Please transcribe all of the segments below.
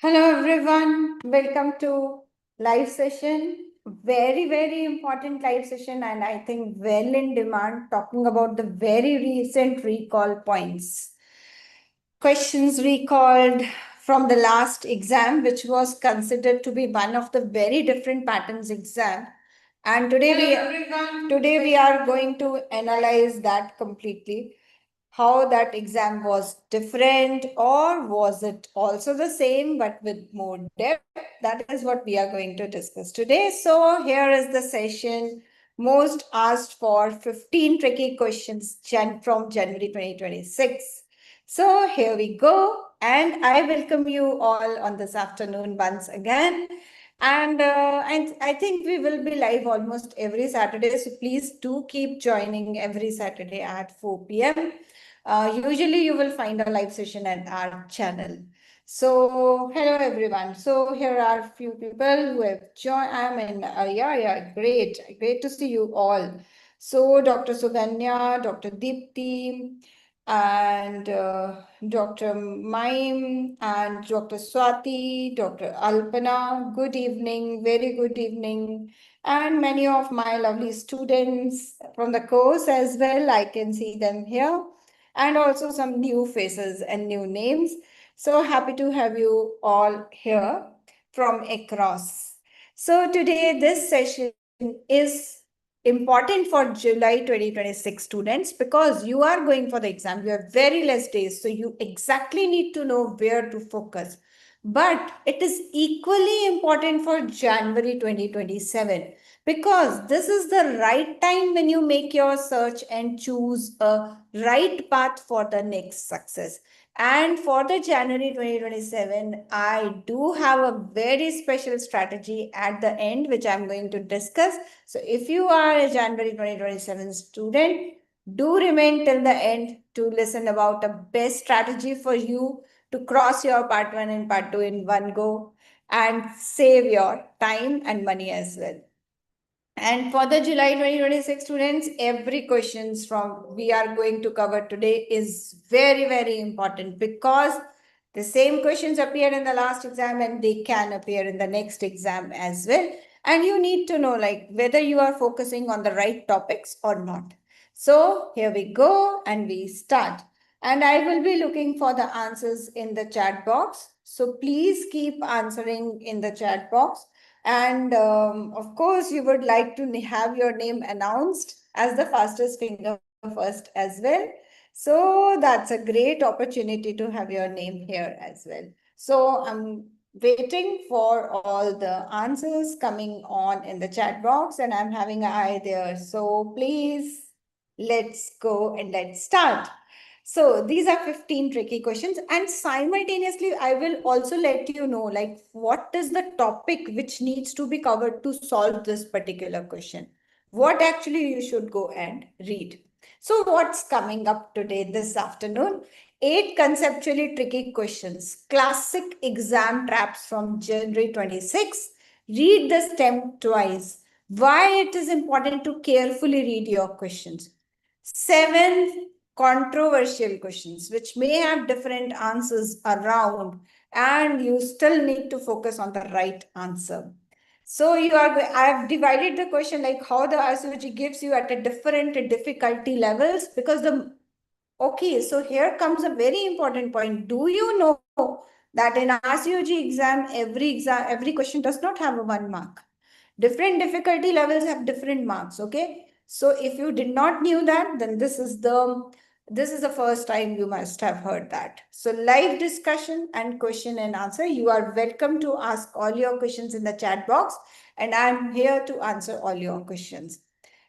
Hello everyone, welcome to live session. Very important live session, and I think well in demand, talking about the very recent recall points. Questions recalled from the last exam, which was considered to be one of the very different patterns exam. And today we are going to analyze that completely, how that exam was different, or was it also the same but with more depth. That is what we are going to discuss today. So here is the session most asked for 15 tricky questions from January 2026. So here we go, and I welcome you all on this afternoon once again. And I think we will be live almost every Saturday. So please do keep joining every Saturday at 4 p.m. Usually you will find a live session at our channel. So hello everyone. So here are a few people who have joined. Great to see you all. So Dr. Suganya, Dr. Deepti, and Dr. Maim and Dr. Swati, Dr. Alpana. Good evening, very good evening. And many of my lovely students from the course as well. I can see them here. And also some new faces and new names. So happy to have you all here from across. So today this session is important for July 2026 students because you are going for the exam. You have very less days, so you exactly need to know where to focus. But it is equally important for January 2027 because this is the right time when you make your search and choose a right path for the next success. And for the January 2027, I do have a very special strategy at the end, which I'm going to discuss. So if you are a January 2027 student, do remain till the end to listen about a best strategy for you to cross your part 1 and part 2 in one go and save your time and money as well. And for the July 2026 students, every questions from we are going to cover today is very important because the same questions appeared in the last exam and they can appear in the next exam as well. And you need to know like whether you are focusing on the right topics or not. So here we go and we start. And I will be looking for the answers in the chat box. So please keep answering in the chat box. And of course, you would like to have your name announced as the fastest finger first as well. So that's a great opportunity to have your name here as well. So I'm waiting for all the answers coming on in the chat box, and I'm having an eye there. So please, let's go and let's start. So these are 15 tricky questions, and simultaneously I will also let you know like what is the topic which needs to be covered to solve this particular question. What actually you should go and read. So what's coming up today this afternoon? 8 conceptually tricky questions, classic exam traps from January 26. Read the stem twice. Why it is important to carefully read your questions. 7 controversial questions which may have different answers around, and you still need to focus on the right answer. So I have divided the question like how the RCOG gives you at a different difficulty levels because okay, so here comes a very important point. Do you know that in RCOG every question does not have a 1 mark? Different difficulty levels have different marks, okay? So if you did not knew that, then this is the first time you must have heard that. So live discussion and question and answer. You are welcome to ask all your questions in the chat box, and I'm here to answer all your questions.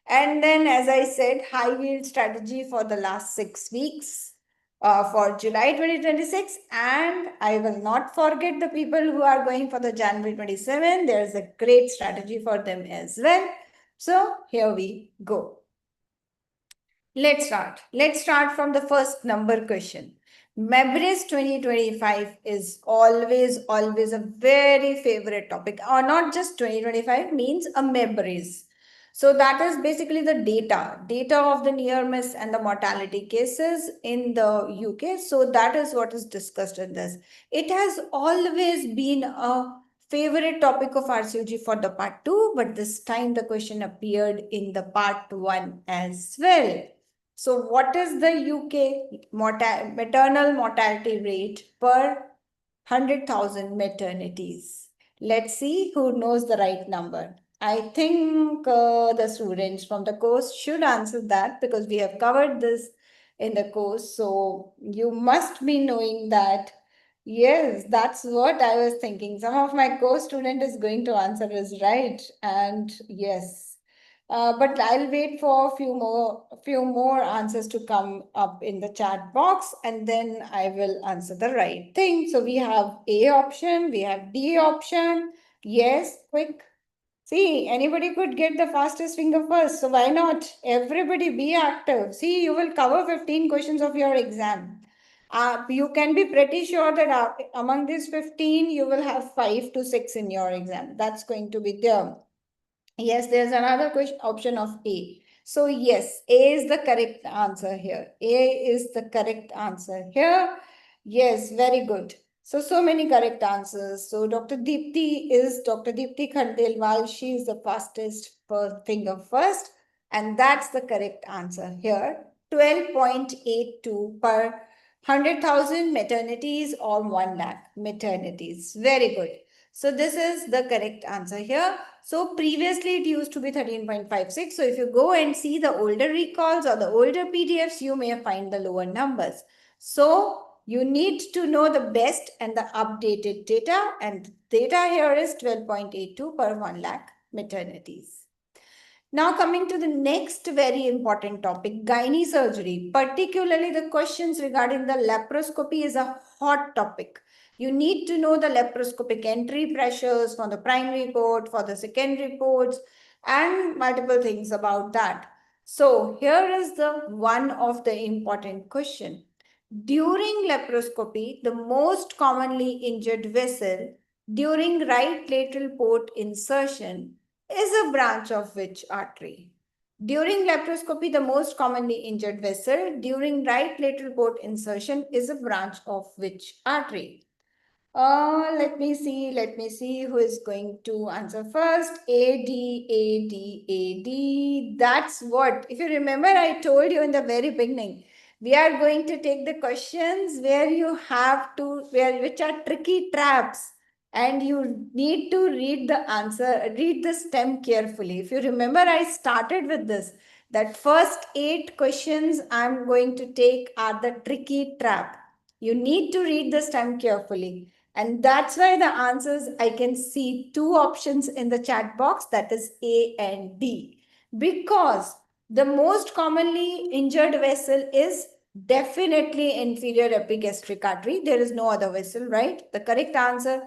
And then, as I said, high yield strategy for the last 6 weeks for July 2026. And I will not forget the people who are going for the January 27. There's a great strategy for them as well. So here we go. Let's start. Let's start from the first number question. Memories 2025 is always a very favorite topic, or not just 2025 means a memories. So that is basically the data of the near miss and the mortality cases in the UK. So that is what is discussed in this. It has always been a favorite topic of RCOG for the part 2, but this time the question appeared in the part 1 as well. So what is the UK maternal mortality rate per 100,000 maternities? Let's see who knows the right number. I think the students from the course should answer that because we have covered this in the course. So you must be knowing that. Yes, that's what I was thinking. Some of my course student is going to answer is right. And yes, but I'll wait for a few more answers to come up in the chat box, and then I will answer the right thing. So we have A option, we have D option. Yes, quick. See, anybody could get the fastest finger first. So why not? Everybody be active. See, you will cover 15 questions of your exam. You can be pretty sure that among these 15, you will have 5 to 6 in your exam. That's going to be there. Yes, there's another question option of A. So yes, A is the correct answer here. A is the correct answer here. Yes, very good. So many correct answers. So Dr. Deepti Khandelwal. She is the fastest per finger first. And that's the correct answer here. 12.82 per 100,000 maternities or 1 lakh maternities. Very good. So this is the correct answer here. So previously it used to be 13.56. So if you go and see the older recalls or the older PDFs, you may find the lower numbers. So you need to know the best and the updated data, and data here is 12.82 per 1 lakh maternities. Now coming to the next very important topic, gynae surgery, particularly the questions regarding the laparoscopy is a hot topic. You need to know the laparoscopic entry pressures for the primary report, for the secondary reports, and multiple things about that. So here is the one of the important question. During laparoscopy, the most commonly injured vessel during right lateral port insertion is a branch of which artery? During laparoscopy, the most commonly injured vessel during right lateral port insertion is a branch of which artery? Let me see who is going to answer first. A, D, A, D, A, D. That's what, if you remember, I told you in the very beginning, we are going to take the questions where you have to, which are tricky traps, and you need to read the answer, read the stem carefully. If you remember, I started with this, that first 8 questions I'm going to take are the tricky trap. You need to read the stem carefully. And that's why the answers, I can see 2 options in the chat box, that is A and D. Because the most commonly injured vessel is definitely inferior epigastric artery. There is no other vessel, right? The correct answer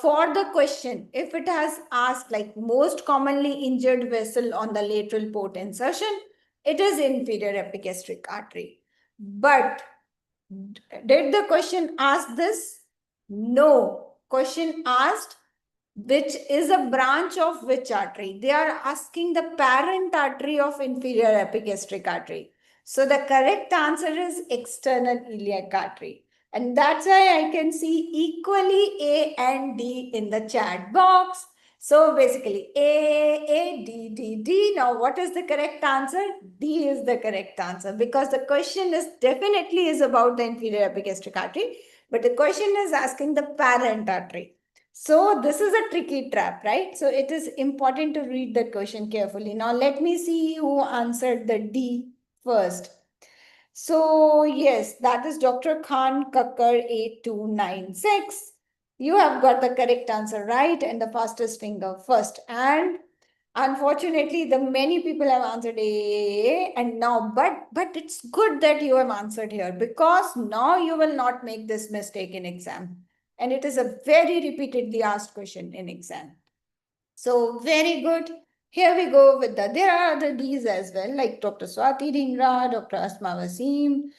for the question, if it has asked like most commonly injured vessel on the lateral port insertion, it is inferior epigastric artery. But did the question ask this? No. Question asked which is a branch of which artery. They are asking the parent artery of inferior epigastric artery. So the correct answer is external iliac artery. And that's why I can see equally A and D in the chat box. So basically A, D, D, D. Now what is the correct answer? D is the correct answer because the question is definitely is about the inferior epigastric artery, but the question is asking the parent artery. So this is a tricky trap, right? So it is important to read the question carefully. Now let me see who answered the D first. So yes, that is Dr. Khan Kakkar 8296. You have got the correct answer right and the fastest finger first. And unfortunately, the many people have answered A and now, but it's good that you have answered here because now you will not make this mistake in exam. And it is a very repeatedly asked question in exam. So very good. Here we go with there are other Ds as well, like Dr. Swati Dhingra, Dr. Asma Wasim,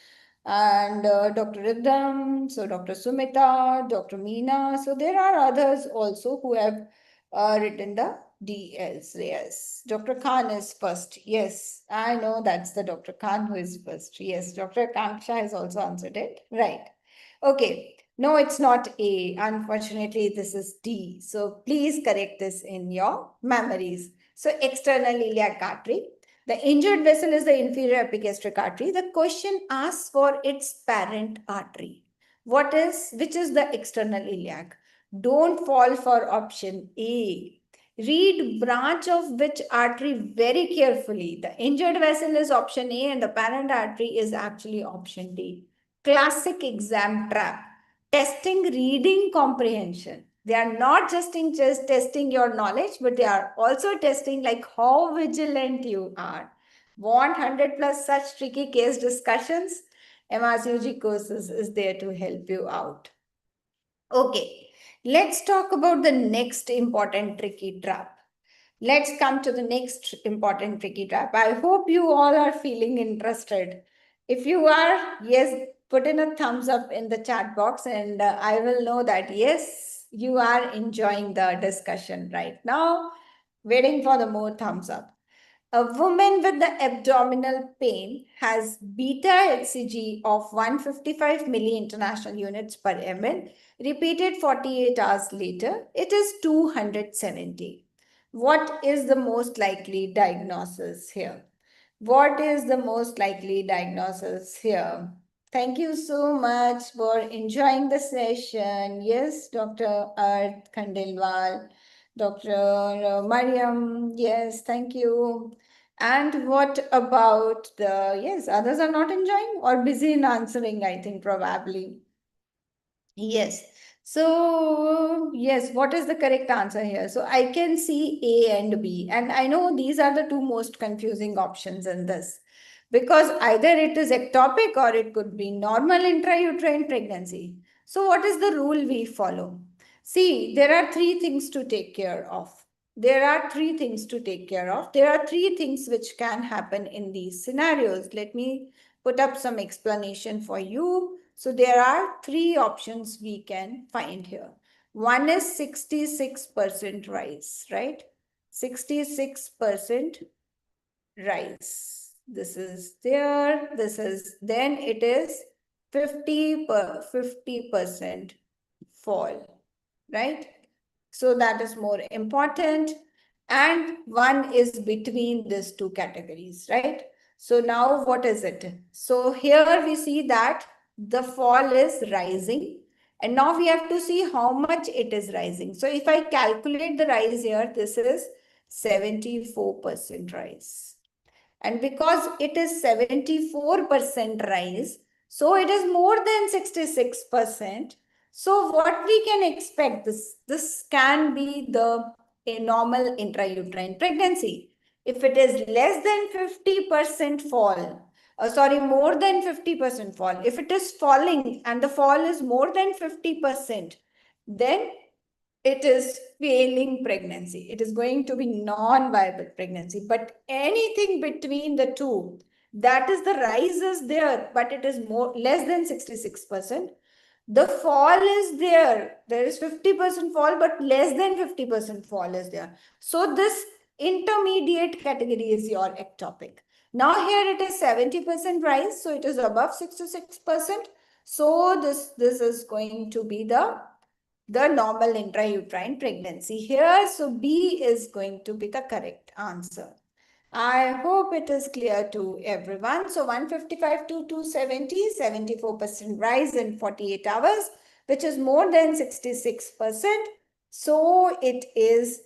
and Dr. Ridham, so Dr. Sumita, Dr. Meena. So there are others also who have written the D is, yes. Dr. Khan is first. Yes, I know that's the Dr. Khan who is first. Yes, Dr. Kanksha has also answered it. Right. Okay. No, it's not A. Unfortunately, this is D. So please correct this in your memories. So external iliac artery. The injured vessel is the inferior epigastric artery. The question asks for its parent artery. Which is the external iliac? Don't fall for option A. Read branch of which artery very carefully. The injured vessel is option A and the parent artery is actually option D. Classic exam trap. Testing reading comprehension. They are not just testing your knowledge, but they are also testing like how vigilant you are. Want 100 plus such tricky case discussions? MRCOG courses is there to help you out. Okay, let's talk about the next important tricky trap. Let's come to the next important tricky trap. I hope you all are feeling interested. If you are, yes, put in a thumbs up in the chat box and I will know that yes, you are enjoying the discussion right now. Waiting for the more thumbs up. A woman with the abdominal pain has beta-hCG of 155 milli-international units per ml. Repeated 48 hours later, it is 270. What is the most likely diagnosis here? What is the most likely diagnosis here? Thank you so much for enjoying the session. Yes, Dr. Art Khandelwal, Dr. Mariam. Yes, thank you. And what about yes, others are not enjoying or busy in answering, I think, probably. Yes. So, yes, what is the correct answer here? So, I can see A and B. And I know these are the two most confusing options in this because either it is ectopic or it could be normal intrauterine pregnancy. So, what is the rule we follow? See, there are three things to take care of. There are three things to take care of. There are three things which can happen in these scenarios. Let me put up some explanation for you. So there are three options we can find here. One is 66% rise, right? 66% rise. This is there. This is, then it is 50% fall, right? So that is more important. And one is between these two categories, right? So now what is it? So here we see that the fall is rising. And now we have to see how much it is rising. So if I calculate the rise here, this is 74% rise. And because it is 74% rise, so it is more than 66%. So what we can expect, this can be a normal intrauterine pregnancy. If it is less than 50% fall, more than 50% fall, if it is falling and the fall is more than 50%, then it is failing pregnancy. It is going to be non-viable pregnancy. But anything between the two, that is the rise is there, but it is less than 66%. The fall is there. There is 50% fall, but less than 50% fall is there. So this intermediate category is your ectopic. Now here it is 70% rise, so it is above 66%. So this is going to be the normal intrauterine pregnancy here. So B is going to be the correct answer. I hope it is clear to everyone. So 155 to 270, 74% rise in 48 hours, which is more than 66%. So it is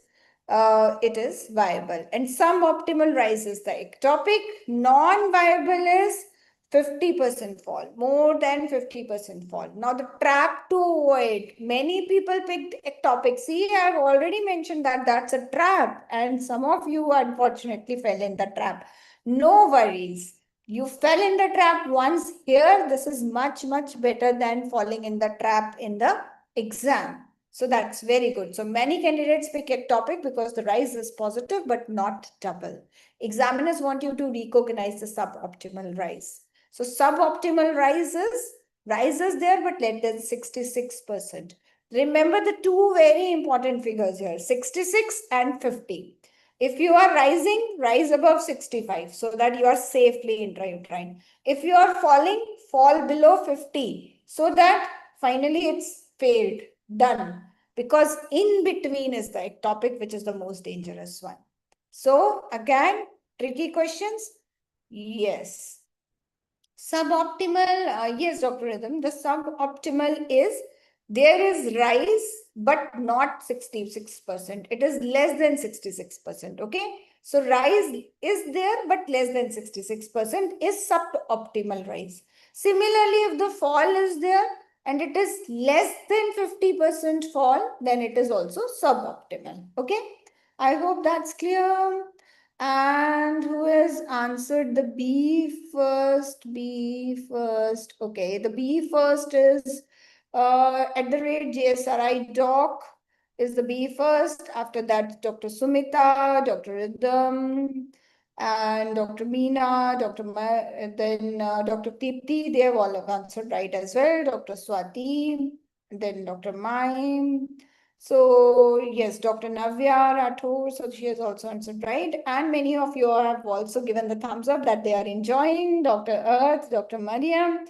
viable. And suboptimal rise is the ectopic. Non-viable is 50% fall, more than 50% fall. Now the trap to avoid, many people picked ectopic. See, I've already mentioned that that's a trap and some of you unfortunately fell in the trap. No worries. You fell in the trap once here. This is much, much better than falling in the trap in the exam. So that's very good. So many candidates pick ectopic because the rise is positive, but not double. Examiners want you to recognize the suboptimal rise. So suboptimal rises there, but less than 66%. Remember the two very important figures here, 66 and 50. If you are rising, rise above 65 so that you are safely intrauterine. If you are falling, fall below 50 so that finally it's failed, done. Because in between is the ectopic, which is the most dangerous one. So again, tricky questions? Yes. Suboptimal, yes, Dr. Rhythm, the suboptimal is there is rise, but not 66%. It is less than 66%, okay? So rise is there, but less than 66% is suboptimal rise. Similarly, if the fall is there and it is less than 50% fall, then it is also suboptimal, okay? I hope that's clear. And who has answered the B first? B first. Okay, the B first is at the rate GSRI doc is the B first. After that, Dr. Sumita, Dr. Rhythm, and Dr. Meena, then Dr. Tipti, they have all answered right as well. Dr. Swati, then Dr. Mime. So yes, Dr. Navya Rathore, so she has also answered right. And many of you have also given the thumbs up that they are enjoying. Dr. Earth, Dr. Mariam,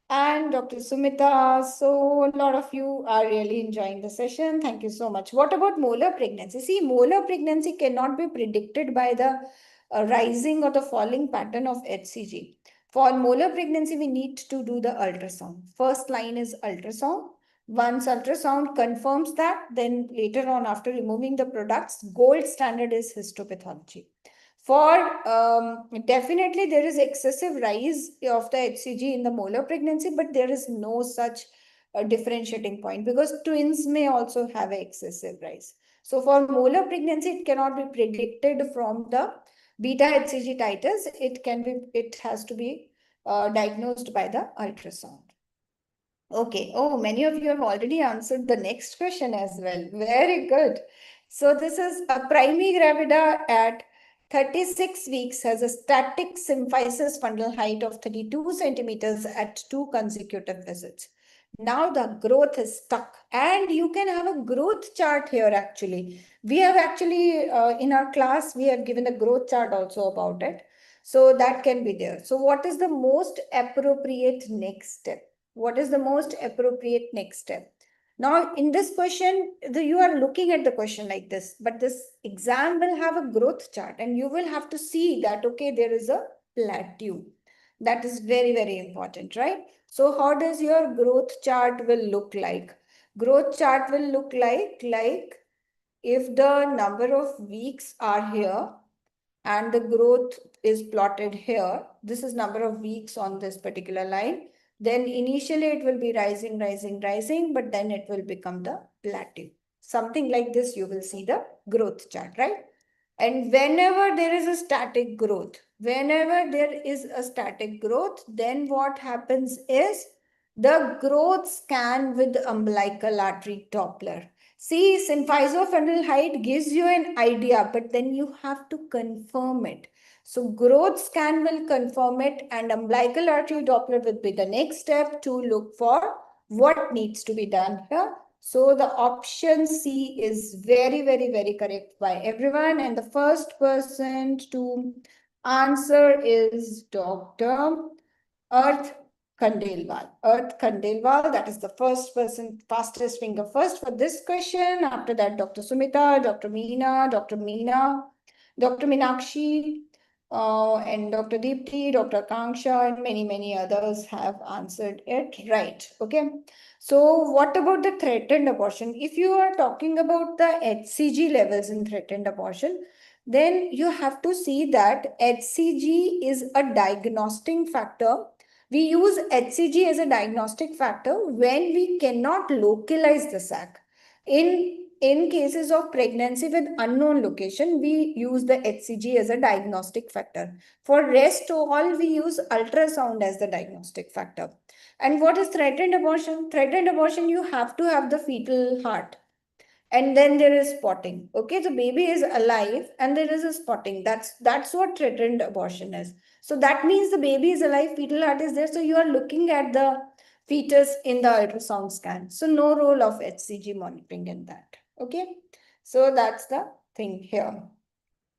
and Dr. Sumita. So a lot of you are really enjoying the session. Thank you so much. What about molar pregnancy? See, molar pregnancy cannot be predicted by the rising or the falling pattern of HCG. For molar pregnancy, we need to do the ultrasound. First line is ultrasound. Once ultrasound confirms that, then later on, after removing the products, gold standard is histopathology. For definitely there is excessive rise of the HCG in the molar pregnancy, but there is no such differentiating point because twins may also have excessive rise. So for molar pregnancy, it cannot be predicted from the beta HCG titers. It has to be diagnosed by the ultrasound. Okay. Oh, many of you have already answered the next question as well. Very good. So this is a primigravida at 36 weeks has a static symphysis fundal height of 32 centimeters at 2 consecutive visits. Now the growth is stuck and you can have a growth chart here actually. We have actually, in our class, we have given a growth chart also about it. So that can be there. So what is the most appropriate next step? What is the most appropriate next step? Now, in this question, you are looking at the question like this, but this exam will have a growth chart and you will have to see that, okay, there is a plateau. That is very, very important, right? So how does your growth chart will look like? Growth chart will look like if the number of weeks are here and the growth is plotted here, this is number of weeks on this particular line, then initially it will be rising, rising, rising, but then it will become the plateau. Something like this, you will see the growth chart, right? And whenever there is a static growth, then what happens is the growth scan with umbilical artery Doppler. See, symphysofunnel height gives you an idea, but then you have to confirm it. So growth scan will confirm it and umbilical artery Doppler will be the next step to look for what needs to be done here. So the option C is very, very, very correct by everyone. And the first person to answer is Dr. Earth Khandelwal. Earth Khandelwal, that is the first person, fastest finger first for this question. After that, Dr. Sumita, Dr. Meena, Dr. Meena, Dr. Meenakshi, and Dr. Deepti, Dr. Kanksha, and many, many others have answered it right. Okay. So what about the threatened abortion? If you are talking about the HCG levels in threatened abortion, then you have to see that HCG is a diagnostic factor. We use HCG as a diagnostic factor when we cannot localize the sac. In cases of pregnancy with unknown location, we use the HCG as a diagnostic factor. For rest all, we use ultrasound as the diagnostic factor. And what is threatened abortion? Threatened abortion, you have to have the fetal heart. And then there is spotting. Okay, the baby is alive and there is a spotting. That's what threatened abortion is. So that means the baby is alive, fetal heart is there. So you are looking at the fetus in the ultrasound scan. So no role of HCG monitoring in that. Okay. So that's the thing here.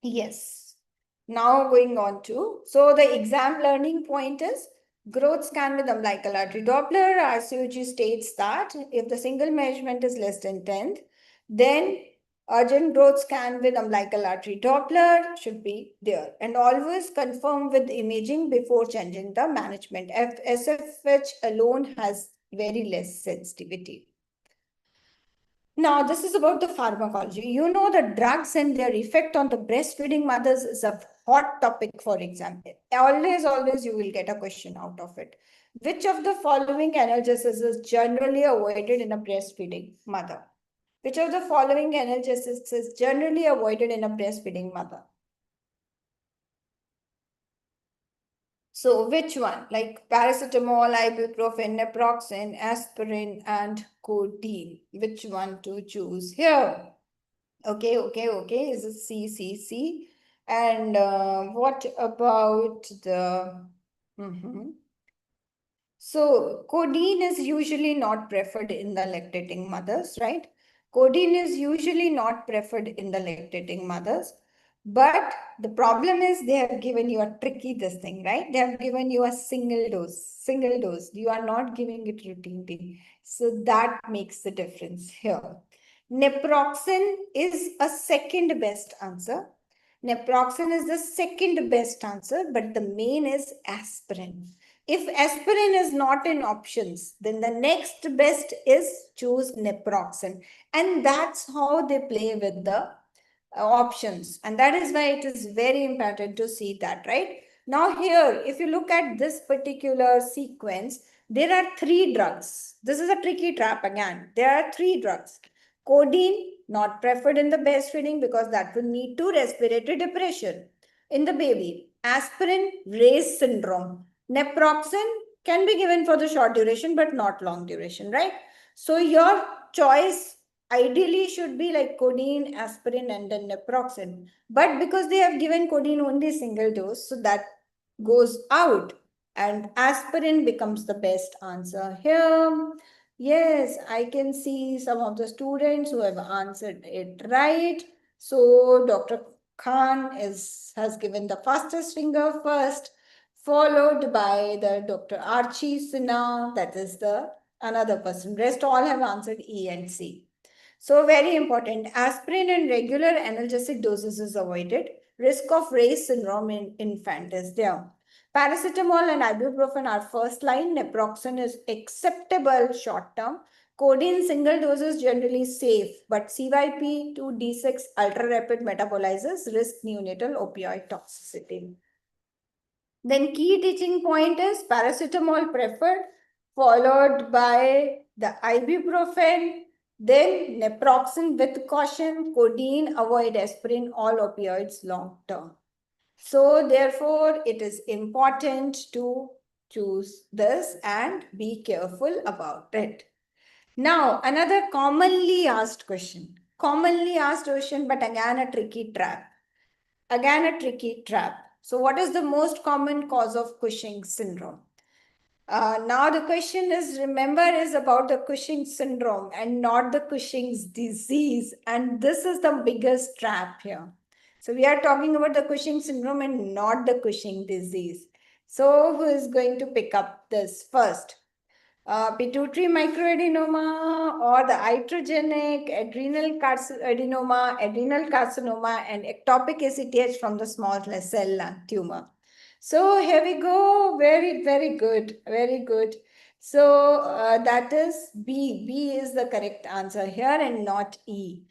Yes. Now going on to, so the exam learning point is growth scan with umbilical artery Doppler. RCOG states that if the single measurement is less than 10th, then urgent growth scan with umbilical artery Doppler should be there. And always confirm with imaging before changing the management. SFH alone has very less sensitivity. Now, this is about the pharmacology. You know, the drugs and their effect on the breastfeeding mothers is a hot topic for example. Always you will get a question out of it. Which of the following analgesics is generally avoided in a breastfeeding mother? Which of the following analgesics is generally avoided in a breastfeeding mother? So which one? Like paracetamol, ibuprofen, naproxen, aspirin, and codeine. Which one to choose here? Okay. Is it C? And what about the... So codeine is usually not preferred in the lactating mothers, right? Codeine is usually not preferred in the lactating mothers. But the problem is they have given you a tricky this thing, right? They have given you a single dose. You are not giving it routinely. So that makes the difference here. Naproxen is a second best answer. Naproxen is the second best answer, but the main is aspirin. If aspirin is not in options, then the next best is choose naproxen. And that's how they play with the options. And that is why it is very important to see that, right? Now here, if you look at this particular sequence, there are 3 drugs. This is a tricky trap again. There are 3 drugs. Codeine, not preferred in the breastfeeding because that will lead to respiratory depression in the baby. Aspirin, Ray's syndrome. Naproxen can be given for the short duration, but not long duration, right? So your choice ideally should be like codeine, aspirin, and then naproxen. But because they have given codeine only single dose, so that goes out. And aspirin becomes the best answer here. Yes, I can see some of the students who have answered it right. So Dr. Khan has given the fastest finger first, followed by the Dr. Archie Sinha, that is the another person. Rest all have answered E and C. So very important, aspirin and regular analgesic doses is avoided. Risk of Ray's syndrome in infant is there. Paracetamol and ibuprofen are first line. Naproxen is acceptable short term. Codeine single dose is generally safe, but CYP2D6 ultra rapid metabolizers risk neonatal opioid toxicity. Then key teaching point is paracetamol preferred, followed by the ibuprofen, then naproxen with caution, codeine, avoid aspirin, all opioids long term. So therefore, it is important to choose this and be careful about it. Now, another commonly asked question, but again a tricky trap. So what is the most common cause of Cushing syndrome? Now the question is, remember, is about the Cushing syndrome and not the Cushing's disease. And this is the biggest trap here. So we are talking about the Cushing syndrome and not the Cushing disease. So who is going to pick up this first? Pituitary microadenoma or the iatrogenic adrenal adenoma, adrenal carcinoma, and ectopic ACTH from the small cell lung tumor. So here we go. Very good. So that is B. B is the correct answer here and not E.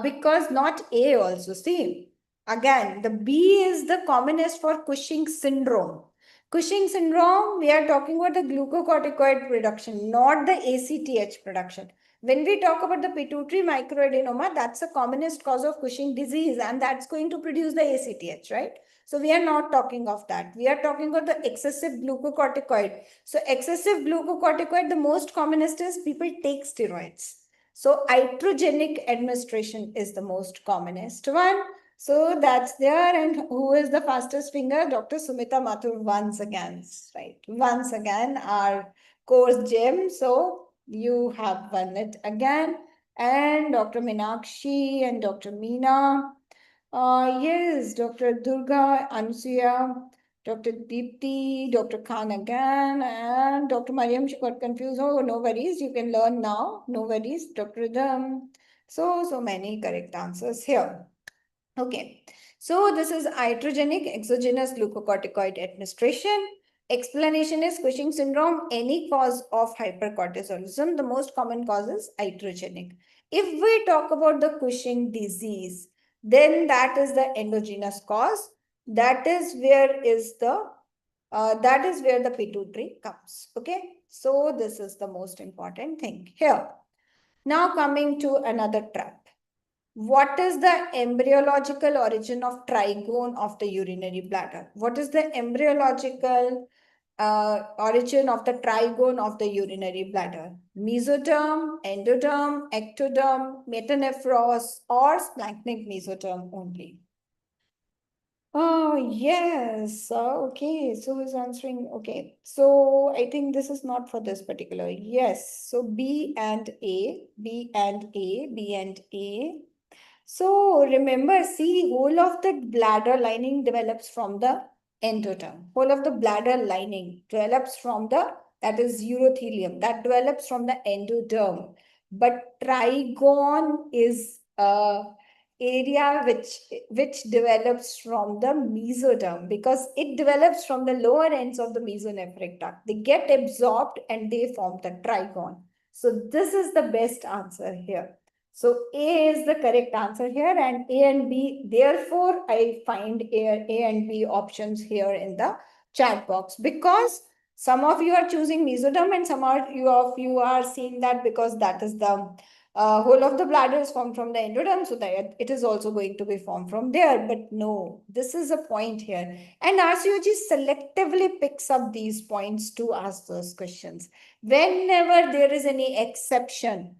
Because not A also. See, again, the B is the commonest for Cushing syndrome. Cushing syndrome, we are talking about the glucocorticoid production, not the ACTH production. When we talk about the pituitary microadenoma, that's the commonest cause of Cushing disease, and that's going to produce the ACTH, right? So we are not talking of that. We are talking about the excessive glucocorticoid. So excessive glucocorticoid, the most commonest is people take steroids. So iatrogenic administration is the most commonest one. So that's there. And who is the fastest finger? Dr. Sumita Mathur once again, right? Once again, our course gem. So you have won it again. And Dr. Meenakshi and Dr. Meena. Yes, Dr. Durga, Anusuya, Dr. Deepti, Dr. Khan again, and Dr. Mariam, she got confused. Oh, no worries, you can learn now. No worries, Dr. Ridham. So many correct answers here. Okay, so this is iatrogenic exogenous glucocorticoid administration. Explanation is Cushing syndrome, any cause of hypercortisolism. The most common cause is iatrogenic. If we talk about the Cushing disease, then that is the endogenous cause. That is where the pituitary comes. Okay, so this is the most important thing here. Now coming to another trap. What is the embryological origin of trigone of the urinary bladder? What is the embryological origin of the trigone of the urinary bladder? Mesoderm, endoderm, ectoderm, metanephros, or splanchnic mesoderm only? Oh, yes. Okay. So who's answering? Okay. So I think this is not for this particular. Yes. So B and A, B and A, B and A. So remember, see, whole of the bladder lining develops from the endoderm. Whole of the bladder lining develops from that is urothelium, that develops from the endoderm. But trigone is area which develops from the mesoderm, because it develops from the lower ends of the mesonephric duct. They get absorbed and they form the trigone. So this is the best answer here. So A is the correct answer here, and A and B. Therefore, I find A and B options here in the chat box, because some of you are choosing mesoderm and some of you are seeing that because that is the whole of the bladder is formed from the endoderm, so that it is also going to be formed from there. But no, this is a point here. And RCOG selectively picks up these points to ask those questions. Whenever there is any exception,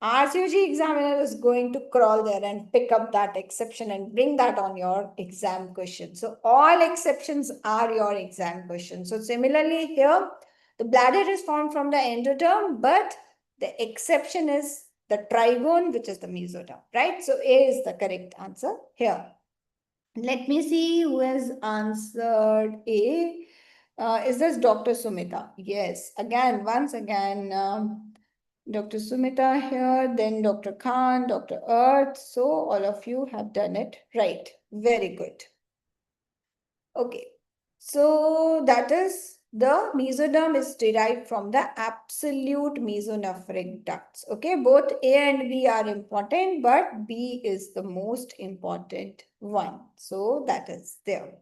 RCOG examiner is going to crawl there and pick up that exception and bring that on your exam question. So all exceptions are your exam questions. So similarly here, the bladder is formed from the endoderm, but the exception is the trigone, which is the mesoderm, right? So A is the correct answer here. Let me see who has answered A. Is this Dr. Sumita? Yes. Again, once again, Dr. Sumita here, then Dr. Khan, Dr. Earth. So all of you have done it right. Very good. Okay. So that is the mesoderm is derived from the absolute mesonephric ducts. Okay. Both A and B are important, but B is the most important one. So that is there.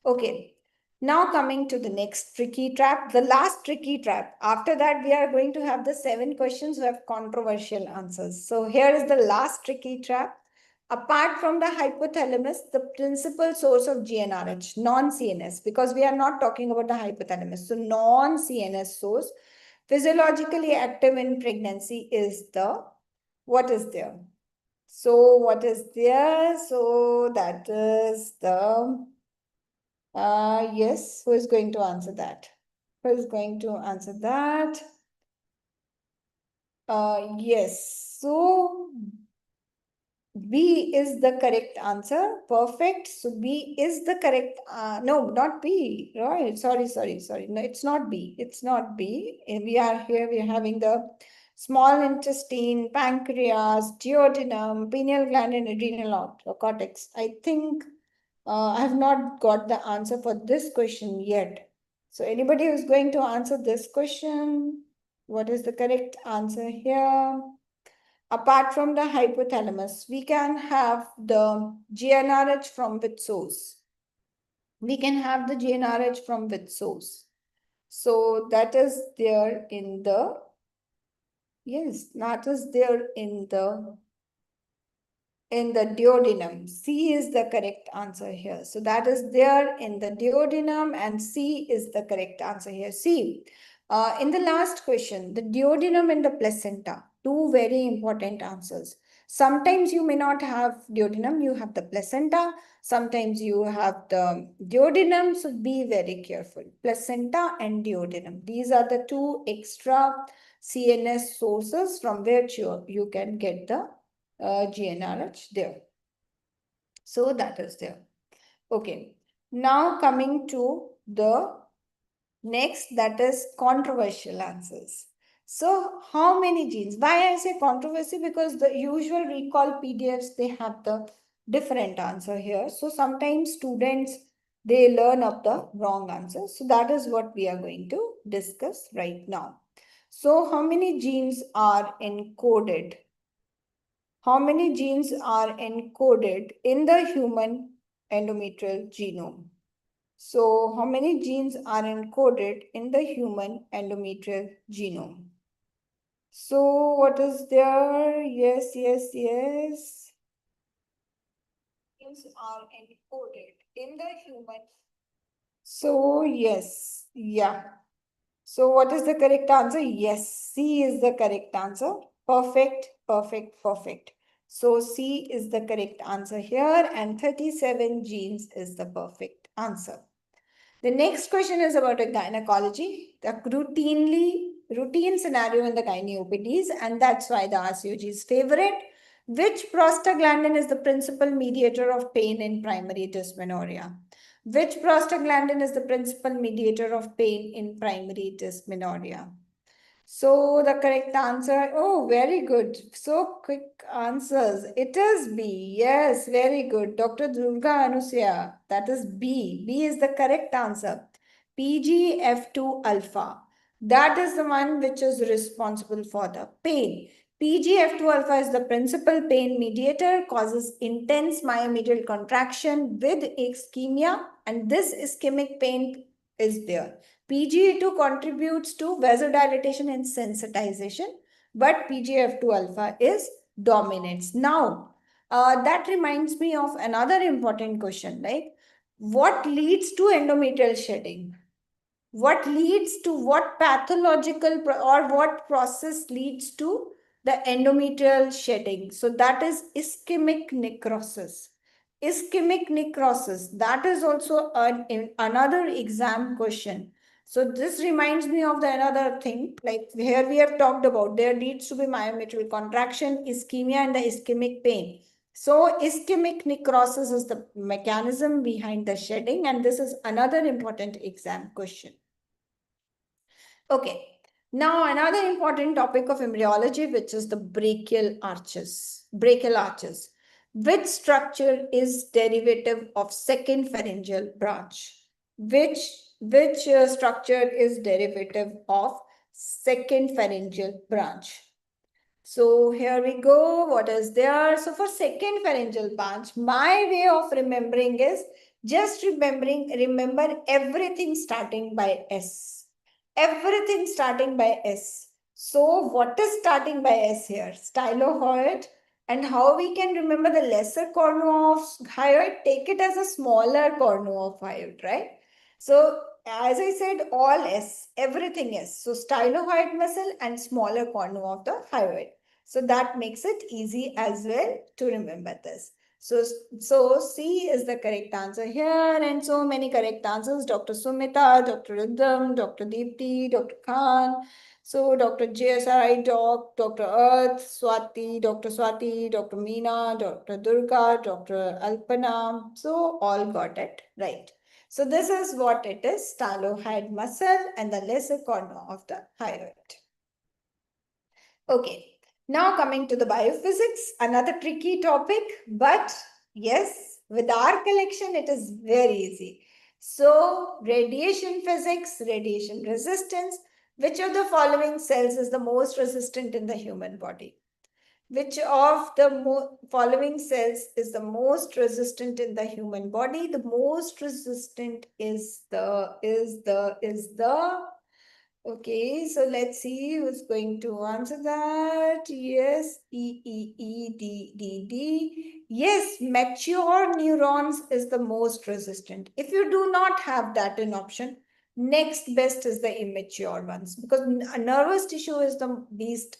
Okay. Now coming to the next tricky trap, the last tricky trap. After that, we are going to have the 7 questions who have controversial answers. So here is the last tricky trap. Apart from the hypothalamus, the principal source of GnRH, non-CNS, because we are not talking about the hypothalamus. So non-CNS source, physiologically active in pregnancy is what is there? So what is there? So that is yes, who is going to answer that? Who is going to answer that? Yes, so B is the correct answer. Perfect. So B is the correct, no, not B, right? Sorry. No, it's not B. It's not B. We are here, we are having the small intestine, pancreas, duodenum, pineal gland, and adrenal cortex. I think I have not got the answer for this question yet. So anybody who's going to answer this question, what is the correct answer here? Apart from the hypothalamus, we can have the GnRH from which source? We can have the GnRH from which source? So that is there in the, yes, that is there in the duodenum. C is the correct answer here. So that is there in the duodenum, and C is the correct answer here. C. In the last question, the duodenum and the placenta. two very important answers. Sometimes you may not have duodenum, you have the placenta. Sometimes you have the duodenum, so be very careful. Placenta and duodenum. These are the two extra CNS sources from which you can get the GnRH there. So that is there. Okay. Now coming to the next, that is controversial answers. So how many genes? Why I say controversy? Because the usual recall PDFs, they have the different answer here. So sometimes students, they learn of the wrong answer. So that is what we are going to discuss right now. So how many genes are encoded? How many genes are encoded in the human endometrial genome? So how many genes are encoded in the human endometrial genome? So what is there? Yes. Genes are encoded in the human. So yes, yeah. So what is the correct answer? Yes, C is the correct answer. Perfect. So C is the correct answer here, and 37 genes is the perfect answer. The next question is about a gynecology, the routine scenario in the gynae OPDs, and that's why the RCOG is favorite. Which prostaglandin is the principal mediator of pain in primary dysmenorrhea? Which prostaglandin is the principal mediator of pain in primary dysmenorrhea? So the correct answer, oh, very good. So quick answers. It is B. Yes, very good. Dr. Durga Anusia, that is B. B is the correct answer. PGF2 alpha. That is the one which is responsible for the pain. PGF2 alpha is the principal pain mediator, causes intense myometrial contraction with ischemia, and this ischemic pain is there. PGA2 contributes to vasodilatation and sensitization, but PGF2 alpha is dominates. Now, that reminds me of another important question, like what leads to endometrial shedding? What leads to what pathological or what process leads to the endometrial shedding? So that is ischemic necrosis. Ischemic necrosis, that is also another exam question. So this reminds me of the another thing, like here we have talked about, there needs to be myometrial contraction, ischemia, and the ischemic pain. So ischemic necrosis is the mechanism behind the shedding, and this is another important exam question. Okay, now another important topic of embryology, which is the brachial arches. Brachial arches. Which structure is derivative of second pharyngeal branch? Which structure is derivative of second pharyngeal branch? So here we go. What is there? So for second pharyngeal branch, my way of remembering is just remember everything starting by S. Everything starting by S. So what is starting by S here? Stylohyoid. And how we can remember the lesser cornu of hyoid? Take it as a smaller cornu of hyoid, right? So as I said, all S, everything S. So stylohyoid muscle and smaller cornu of the hyoid. So that makes it easy as well to remember this. So C is the correct answer here, and so many correct answers. Dr. Sumita, Dr. Rudham, Dr. Deepti, Dr. Khan, so Dr. JSI, Dr. Earth, Swati, Dr. Swati, Dr. Meena, Dr. Durga, Dr. Alpana. So all got it right. So this is what it is, stylohyoid muscle and the lesser corner of the hyoid. Okay. Now coming to the biophysics, another tricky topic, but yes, with our collection, it is very easy. So radiation physics, radiation resistance, which of the following cells is the most resistant in the human body? Which of the following cells is the most resistant in the human body? The most resistant is the okay, so let's see who's going to answer that. Yes, D. Yes, mature neurons is the most resistant. If you do not have that in option, next best is the immature ones, because nervous tissue is the least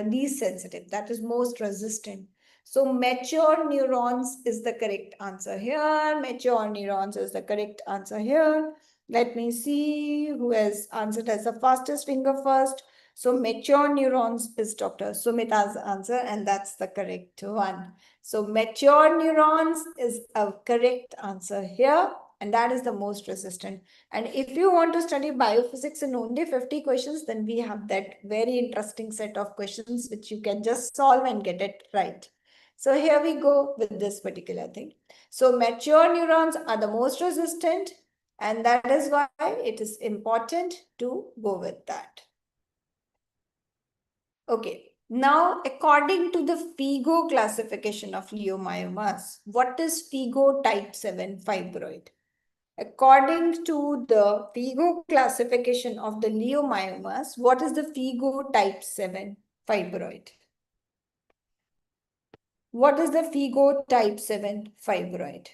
least sensitive, that is most resistant. So mature neurons is the correct answer here. Mature neurons is the correct answer here. Let me see who has answered as the fastest finger first. So mature neurons is Dr. Sumita's answer, and that's the correct one. So mature neurons is a correct answer here, and that is the most resistant. And if you want to study biophysics in only 50 questions, then we have that very interesting set of questions which you can just solve and get it right. So here we go with this particular thing. So mature neurons are the most resistant, and that is why it is important to go with that. Okay, now according to the FIGO classification of leiomyomas, what is FIGO type 7 fibroid? According to the FIGO classification of the leiomyomas, what is the FIGO type 7 fibroid? What is the FIGO type 7 fibroid?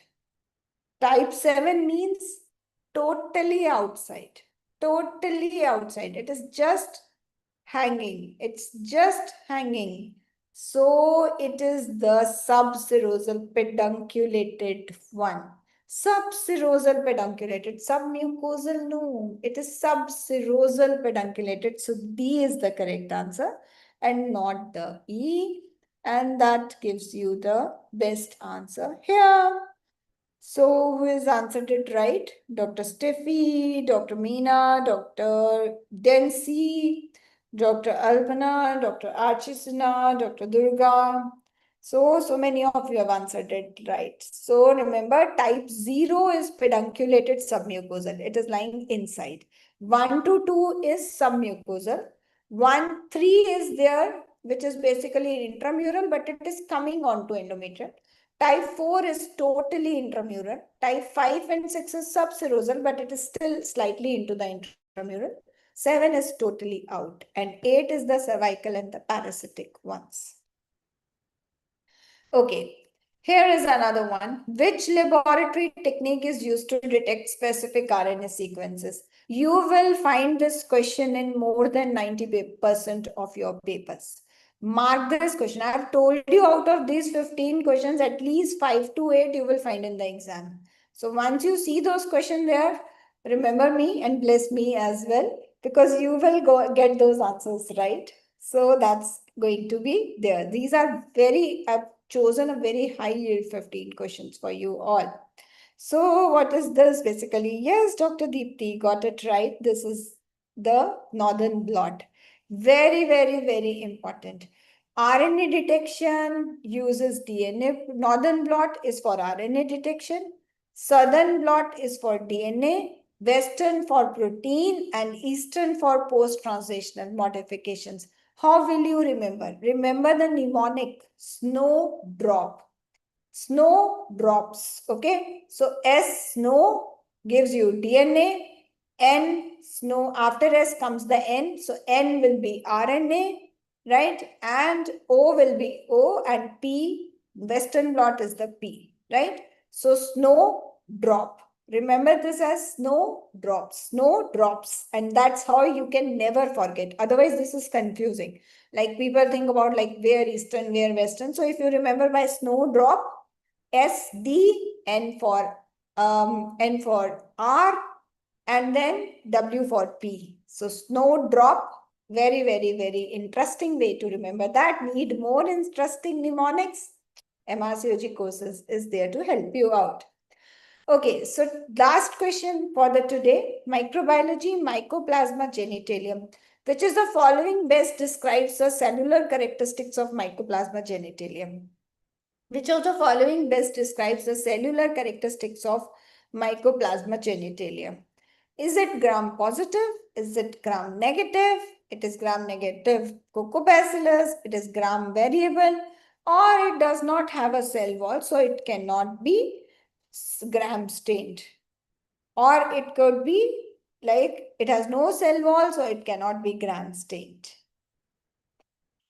Type 7 means totally outside. Totally outside. It is just hanging. It's just hanging. So it is the subserosal pedunculated one. Subserosal pedunculated. Submucosal, no. It is subserosal pedunculated. So D is the correct answer and not the E. And that gives you the best answer here. So who has answered it right? Dr. Steffi, Dr. Meena, Dr. Densi, Dr. Alpana, Dr. Archisina, Dr. Durga. So many of you have answered it right. So remember, type 0 is pedunculated submucosal. It is lying inside. 1 to 2 is submucosal. 1, 3 is there, which is basically intramural, but it is coming onto endometrium. Type 4 is totally intramural. Type 5 and 6 is subserosal, but it is still slightly into the intramural. 7 is totally out. And 8 is the cervical and the parasitic ones. Okay, here is another one. Which laboratory technique is used to detect specific RNA sequences? You will find this question in more than 90% of your papers. Mark this question. I have told you out of these 15 questions, at least 5 to 8 you will find in the exam. So once you see those questions there, remember me and bless me as well, because you will go get those answers right. So that's going to be there. These are very, I've chosen a very high yield 15 questions for you all. So what is this basically? Yes, Dr. Deepti got it right. This is the northern blot. Very, very, very important. RNA detection uses DNA. Northern blot is for RNA detection. Southern blot is for DNA. Western for protein and Eastern for post-translational modifications. How will you remember? Remember the mnemonic, snowdrop. Snow drops, okay? So S, snow, gives you DNA. N, snow, after S comes the N. So N will be RNA, right? And O will be O, and P, Western blot is the P, right? So snow drop. Remember this as snow drops. And that's how you can never forget. Otherwise, this is confusing. Like people think about like where Eastern, where Western. So if you remember by snow drop, S, D, N for R, and then W for P. So snowdrop, very, very, very interesting way to remember that. Need more interesting mnemonics? MRCOG courses is there to help you out. Okay, so last question for the today. Microbiology, Mycoplasma genitalium. Which is the following best describes the cellular characteristics of Mycoplasma genitalium? Which of the following best describes the cellular characteristics of Mycoplasma genitalium? Is it gram positive? Is it gram negative? It is gram negative Coccobacillus. It is gram variable, or it does not have a cell wall, so it cannot be gram stained. Or it could be like it has no cell wall, so it cannot be gram stained.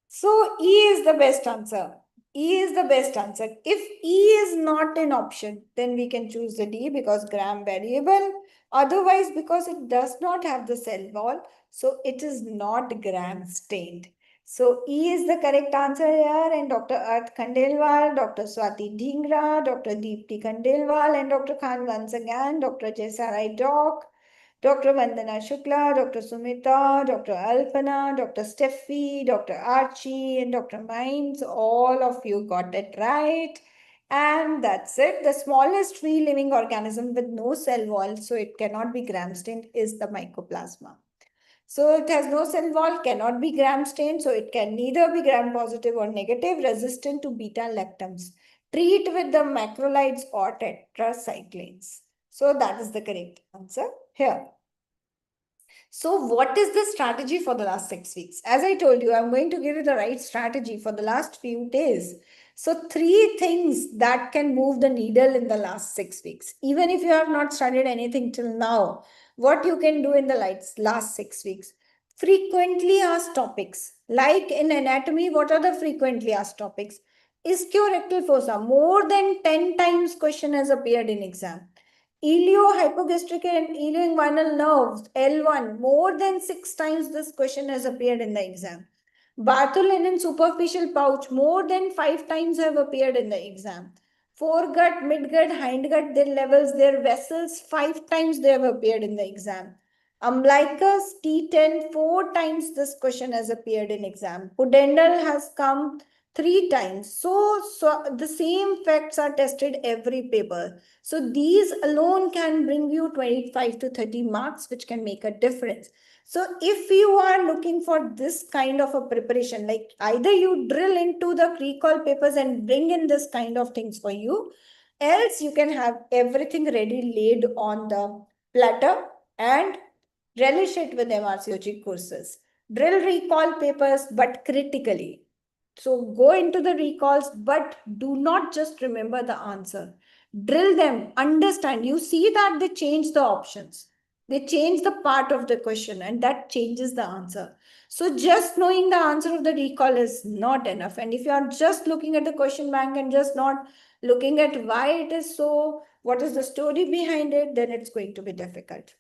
So E is the best answer. E is the best answer. If E is not an option, then we can choose the D because gram variable. Otherwise, because it does not have the cell wall, so it is not gram stained. So E is the correct answer here, and Dr. Arth Khandelwal, Dr. Swati Dhingra, Dr. Deepti Khandelwal, and Dr. Khan once again, Dr. Jaisarai Doc, Dr. Vandana Shukla, Dr. Sumita, Dr. Alpana, Dr. Steffi, Dr. Archie, and Dr. Mimes. All of you got it right. And that's it. The smallest free living organism with no cell wall, so it cannot be gram-stained, is the mycoplasma. So it has no cell wall, cannot be gram-stained, so it can neither be gram-positive or negative, resistant to beta-lactams. Treat with the macrolides or tetracyclines. So that is the correct answer here. So what is the strategy for the last 6 weeks? As I told you, I'm going to give you the right strategy for the last few days. So 3 things that can move the needle in the last 6 weeks. Even if you have not studied anything till now, what you can do in the last 6 weeks. Frequently asked topics. Like in anatomy, what are the frequently asked topics? Ischiorectal fossa. More than 10 times question has appeared in exam. Iliohypogastric and ilioinguinal nerves, L1, more than 6 times this question has appeared in the exam. Bartholin superficial pouch, more than 5 times have appeared in the exam. Foregut, midgut, hindgut, their levels, their vessels, 5 times they have appeared in the exam. Umbilicus, T10, 4 times this question has appeared in exam. Pudendal has come 3 times. So the same facts are tested every paper. So these alone can bring you 25 to 30 marks, which can make a difference. So if you are looking for this kind of a preparation, like either you drill into the recall papers and bring in this kind of things for you, else you can have everything ready laid on the platter and relish it with MRCOG courses. Drill recall papers, but critically. So go into the recalls, but do not just remember the answer. Drill them, understand. You see that they change the options. They change the part of the question, and that changes the answer. So just knowing the answer of the recall is not enough. And if you are just looking at the question bank and just not looking at why it is so, what is the story behind it, then it's going to be difficult.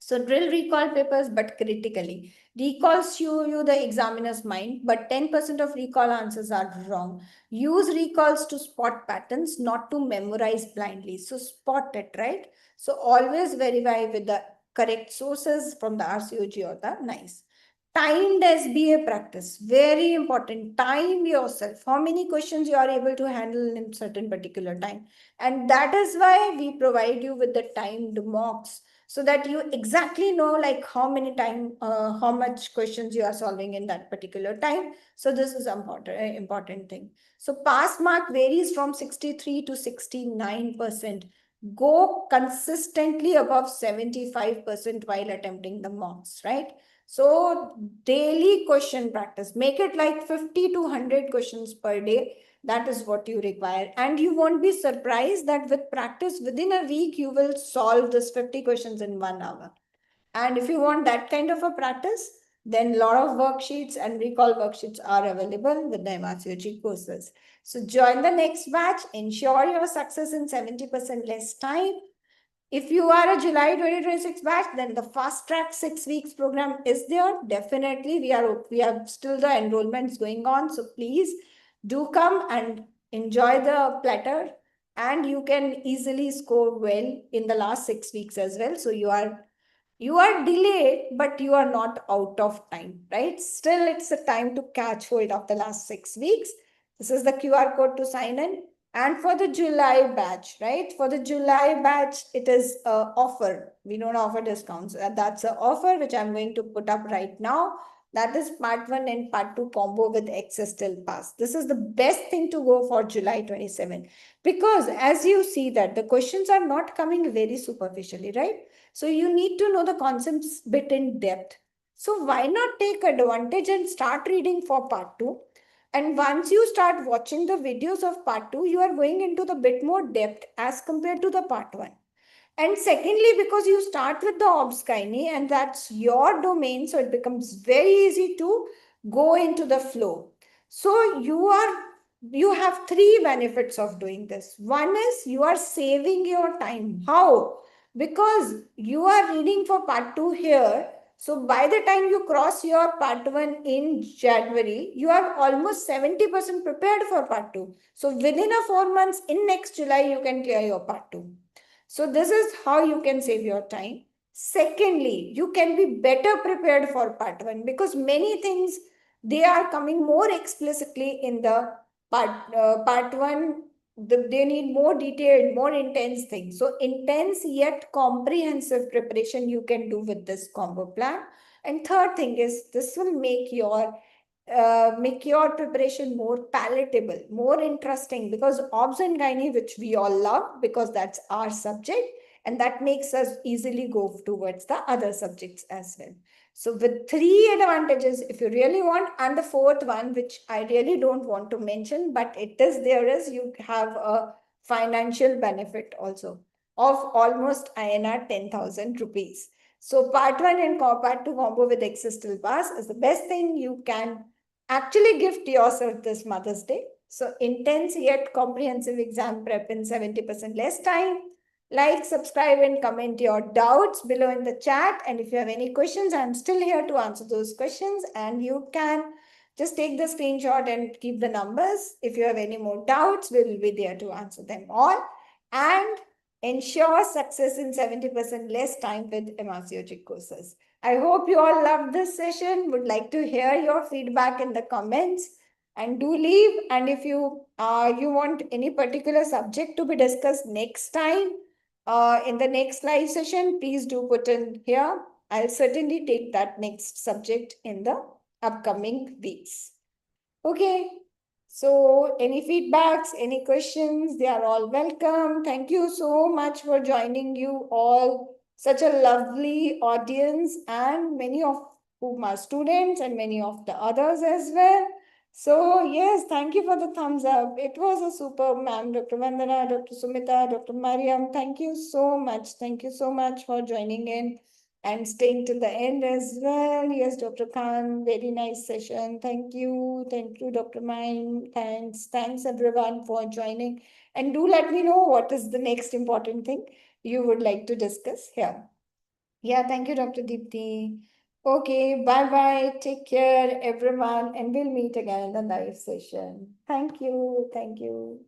So drill recall papers, but critically. Recalls show you the examiner's mind, but 10% of recall answers are wrong. Use recalls to spot patterns, not to memorize blindly. So spot it, right? So always verify with the correct sources from the RCOG or the NICE. Timed SBA practice, very important. Time yourself. How many questions you are able to handle in certain particular time. And that is why we provide you with the timed mocks, so that you exactly know like how much questions you are solving in that particular time. So this is important thing. So pass mark varies from 63 to 69%. Go consistently above 75% while attempting the mocks, right? So daily question practice, make it like 50 to 100 questions per day. That is what you require. And you won't be surprised that with practice within a week, you will solve this 50 questions in 1 hour. And if you want that kind of a practice, then a lot of worksheets and recall worksheets are available with the MRCOG courses. So join the next batch, ensure your success in 70% less time. If you are a July 2026 batch, then the fast track 6 weeks program is there. Definitely, we have still the enrollments going on. So please do come and enjoy the platter, and you can easily score well in the last 6 weeks as well. So you are delayed, but you are not out of time, right? Still, it's a time to catch hold of the last 6 weeks. This is the QR code to sign in. And for the July batch, right? For the July batch, it is an offer. We don't offer discounts. That's an offer which I'm going to put up right now. That is part 1 and part 2 combo with Access Till Pass. This is the best thing to go for July 27. Because as you see that the questions are not coming very superficially, right? So you need to know the concepts bit in depth. So why not take advantage and start reading for part 2? And once you start watching the videos of part 2, you are going into the bit more depth as compared to the part 1. And secondly, because you start with the obs gynae and that's your domain, so it becomes very easy to go into the flow. So you have 3 benefits of doing this. One is you are saving your time. How? Because you are reading for part 2 here. So by the time you cross your part 1 in January, you are almost 70% prepared for part 2. So within a 4 months, in next July, you can clear your part 2. So this is how you can save your time. Secondly, you can be better prepared for part 1 because many things, they are coming more explicitly in the part 1. They need more detailed, more intense things. So intense yet comprehensive preparation you can do with this combo plan. And third thing is, this will make your preparation more palatable, more interesting, because obs and gynae, which we all love because that's our subject, and that makes us easily go towards the other subjects as well. So with 3 advantages, if you really want, and the fourth one, which I really don't want to mention, but there is you have a financial benefit also of almost INR 10,000 rupees. So part 1 and part 2 combo with Existal Pass is the best thing you can actually gift yourself this Mother's Day. So intense yet comprehensive exam prep in 70% less time. Like, subscribe, and comment your doubts below in the chat. And if you have any questions, I'm still here to answer those questions. And you can just take the screenshot and keep the numbers. If you have any more doubts, we will be there to answer them all. And ensure success in 70% less time with MRCOG courses. I hope you all loved this session. Would like to hear your feedback in the comments. And do leave. And if you want any particular subject to be discussed next time, in the next live session, please do put in here. I'll certainly take that next subject in the upcoming weeks. Okay. So any feedbacks, any questions, they are all welcome. Thank you so much for joining you all. Such a lovely audience, and many of whom are students and many of the others as well. So yes, thank you for the thumbs up. It was a superb, ma'am. Dr. Vandana, Dr. Sumita, Dr. Mariam, thank you so much. Thank you so much for joining in and staying till the end as well. Yes, Dr. Khan, very nice session. Thank you. Thank you, Dr. Mine. Thanks. Thanks everyone for joining. And do let me know what is the next important thing you would like to discuss here. Yeah, thank you, Dr. Deepti. Okay, bye-bye. Take care, everyone. And we'll meet again in the live session. Thank you. Thank you.